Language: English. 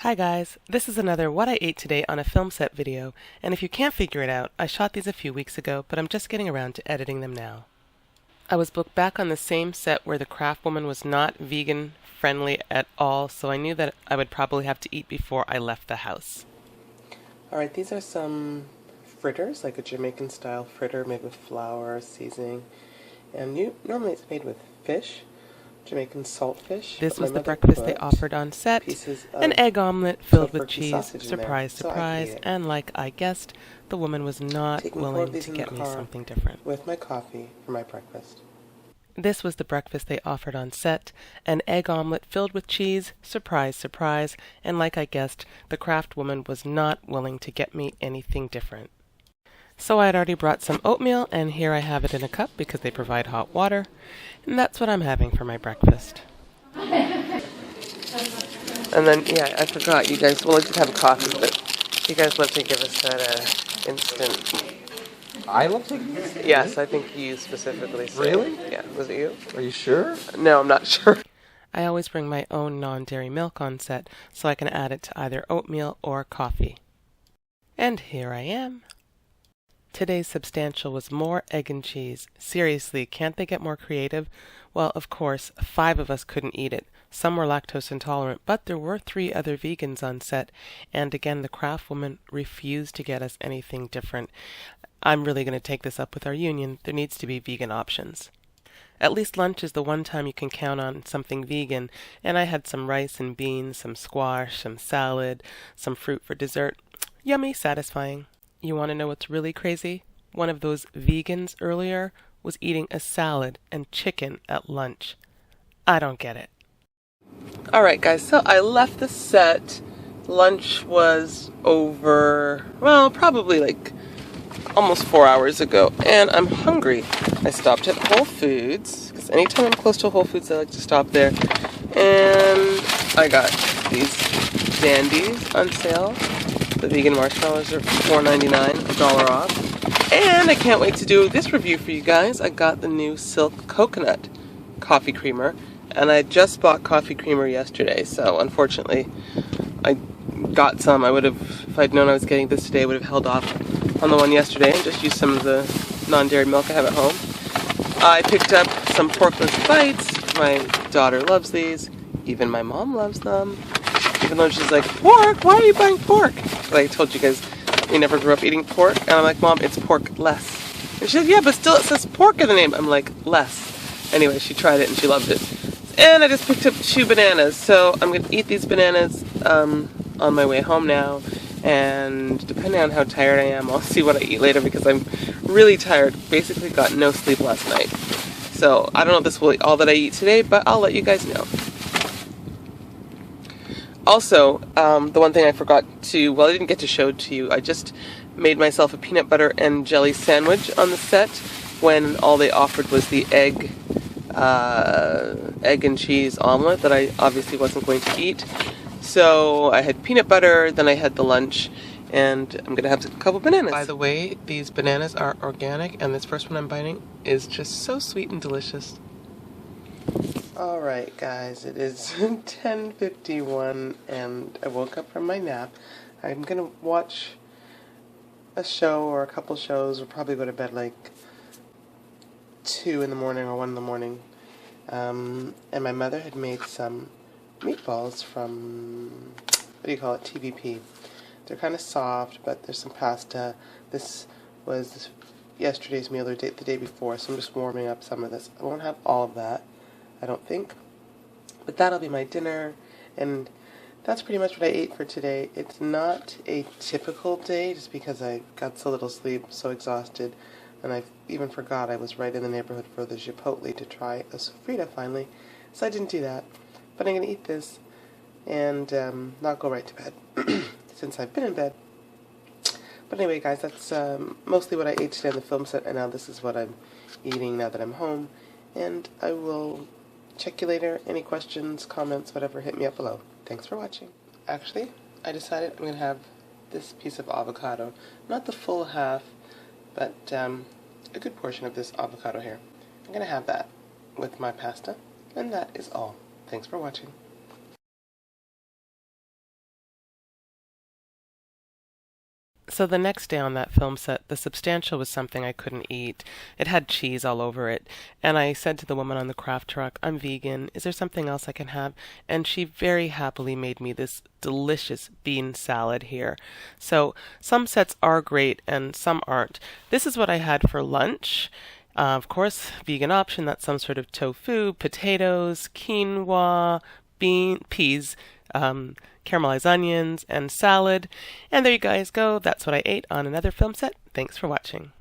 Hi guys, this is another What I Ate Today on a Film Set video, and if you can't figure it out, I shot these a few weeks ago, but I'm just getting around to editing them now. I was booked back on the same set where the craft woman was not vegan friendly at all, so I knew that I would probably have to eat before I left the house. Alright, these are some fritters, like a Jamaican style fritter made with flour, seasoning, and normally it's made with fish. Jamaican saltfish. This was the breakfast they offered on set. An egg omelette filled with cheese, surprise, surprise, and like I guessed, the woman was not willing to get me something different. With my coffee for my breakfast. This was the breakfast they offered on set. An egg omelette filled with cheese, surprise, surprise, and like I guessed, the craft woman was not willing to get me anything different. So I had already brought some oatmeal, and here I have it in a cup because they provide hot water, and that's what I'm having for my breakfast. And then, yeah, I forgot, you guys, well, I did have coffee, but you guys love to give us that instant. I love taking this? Yes, I think you specifically. So. Really? Yeah, was it you? Are you sure? No, I'm not sure. I always bring my own non-dairy milk on set, so I can add it to either oatmeal or coffee. And here I am. Today's substantial was more egg and cheese. Seriously, can't they get more creative? Well, of course, 5 of us couldn't eat it. Some were lactose intolerant, but there were 3 other vegans on set, and again, the craft woman refused to get us anything different. I'm really going to take this up with our union. There needs to be vegan options. At least lunch is the one time you can count on something vegan, and I had some rice and beans, some squash, some salad, some fruit for dessert. Yummy, satisfying. You want to know what's really crazy? One of those vegans earlier was eating a salad and chicken at lunch. I don't get it. Alright guys, so I left the set. Lunch was over, well, probably like almost 4 hours ago, and I'm hungry. I stopped at Whole Foods, because anytime I'm close to Whole Foods I like to stop there, and I got these Dandies on sale. The vegan marshmallows are $4.99, $1 off. And I can't wait to do this review for you guys. I got the new Silk Coconut coffee creamer, and I just bought coffee creamer yesterday, so unfortunately I got some. I would have, if I'd known I was getting this today, I would have held off on the one yesterday and just used some of the non-dairy milk I have at home. I picked up some porkless bites. My daughter loves these. Even my mom loves them. Even though she's like, pork? Why are you buying pork? But I told you guys, we never grew up eating pork. And I'm like, Mom, it's pork less. And she said, yeah, but still it says pork in the name. I'm like, less. Anyway, she tried it and she loved it. And I just picked up 2 bananas. So I'm going to eat these bananas on my way home now. And depending on how tired I am, I'll see what I eat later because I'm really tired. Basically got no sleep last night. So I don't know if this will be all that I eat today, but I'll let you guys know. Also, the one thing I forgot to, well, I didn't get to show to you, I just made myself a peanut butter and jelly sandwich on the set when all they offered was the egg and cheese omelet that I obviously wasn't going to eat. So I had peanut butter, then I had the lunch, and I'm going to have a couple bananas. By the way, these bananas are organic, and this first one I'm biting is just so sweet and delicious. Alright guys, it is 10:51 and I woke up from my nap. I'm gonna watch a show or a couple shows, or probably go to bed like 2 in the morning or 1 in the morning. And my mother had made some meatballs from, what do you call it, TVP. They're kind of soft, but there's some pasta. This was yesterday's meal, or the day before, so I'm just warming up some of this. I won't have all of that, I don't think. But that'll be my dinner, and that's pretty much what I ate for today. It's not a typical day, just because I got so little sleep, so exhausted, and I even forgot I was right in the neighborhood for the Chipotle to try a sofrita finally, so I didn't do that. But I'm going to eat this, and not go right to bed, since I've been in bed. But anyway, guys, that's mostly what I ate today on the film set, and now this is what I'm eating now that I'm home, and I will check you later. Any questions, comments, whatever, hit me up below. Thanks for watching. Actually, I decided I'm going to have this piece of avocado. Not the full half, but a good portion of this avocado here. I'm going to have that with my pasta, and that is all. Thanks for watching. So the next day on that film set, the substantial was something I couldn't eat. It had cheese all over it. And I said to the woman on the craft truck, I'm vegan. Is there something else I can have? And she very happily made me this delicious bean salad here. So some sets are great and some aren't. This is what I had for lunch. Of course, vegan option, that's some sort of tofu, potatoes, quinoa, peas, caramelized onions, and salad. And there you guys go. That's what I ate on another film set. Thanks for watching.